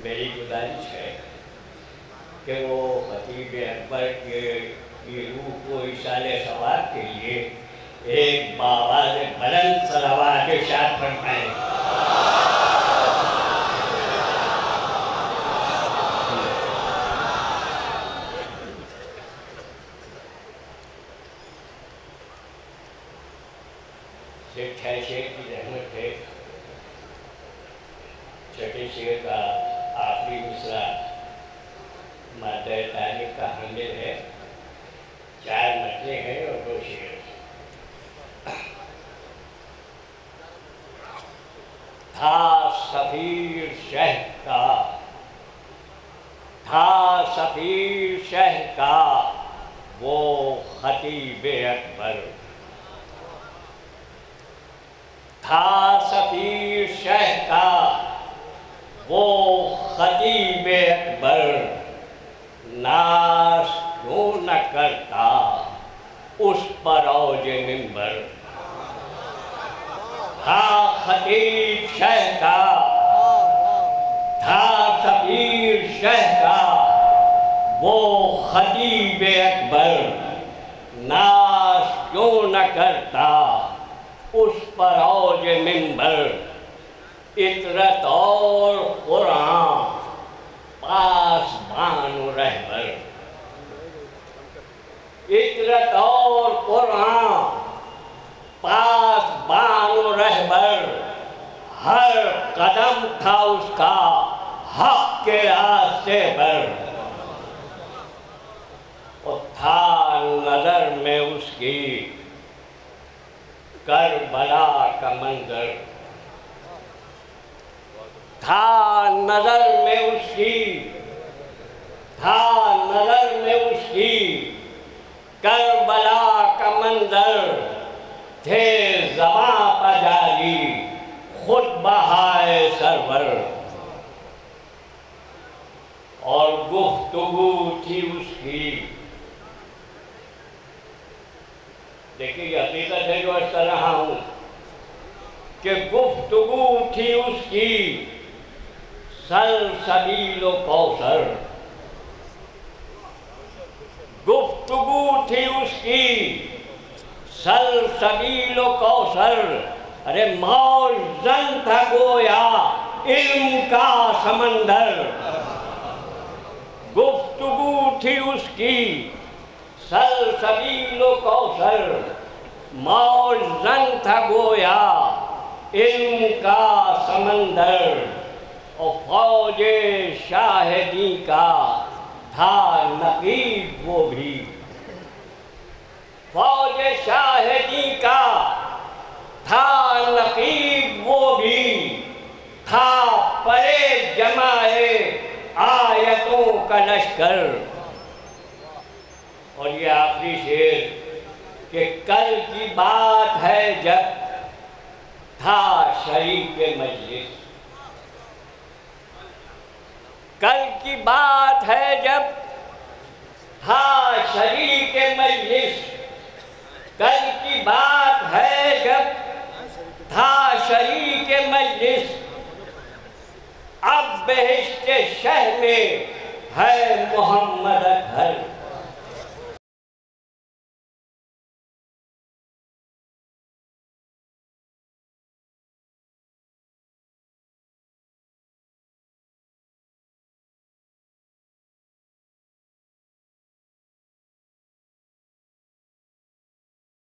میری گزارش ہے کہ وہ خطیب اکبر کی روح کو ایصال ثواب کے لیے ایک بآواز بلند صلوات ارشاد فرمائیں۔ چھٹے شعر کی رحمت ہے، چھٹے شعر کا آخری مصرع مادہ تعریف کا حامل ہے، 4 متنیں ہیں اور 2 شعر۔ تھا سفیر شہ کا، تھا سفیر شہ کا وہ خطیب اکبر، تھا سفیر شہ کا وہ خطیب اکبر، ناز کیوں نہ کرتا اس پر اوج منبر۔ تھا خطیب شہ کا، تھا سفیر شہ کا وہ خطیب اکبر، ناز کیوں نہ کرتا اس پر اوج منبر۔ اطرت اور قرآن پاسبان و رہبر، اطرت اور قرآن پاسبان و رہبر، ہر قدم تھا اس کا حق کے راستے پر، اور تھا نظر میں اس کی کربلا کا منظر، تھا نظر میں اس کی، تھا نظر میں اس کی کربلا کا منظر، تھے زباں پہ جاری خود بہائے سرور، اور گفتگو تھی اس کی۔ دیکھیں یہ حقیقت ہے جو عرض کر رہا ہوں کہ گفتگو تھی اس کی سلسبیل و کوثر، گفتگو تھی اس کی سلسبیل و کوثر، ارے موزن تھا گویا علم کا سمندر، گفتگو تھی اس کی سلسبیل و کوثر، موزن تھا گویا علم کا سمندر، اور فوج شاہدی کا تھا نقیب وہ بھی، فوج شاہدی کا تھا نقیب وہ بھی، تھا پرے جمائے آیتوں کا لشکر۔ اور یہ آخری شعر کہ کل کی بات ہے جب تھا شریک مجلس، کل کی بات ہے جب تھا شریک مجلس، کل کی بات ہے جب تھا شریک مجلس، اب بہشت شہ میں ہے محمد اطہر۔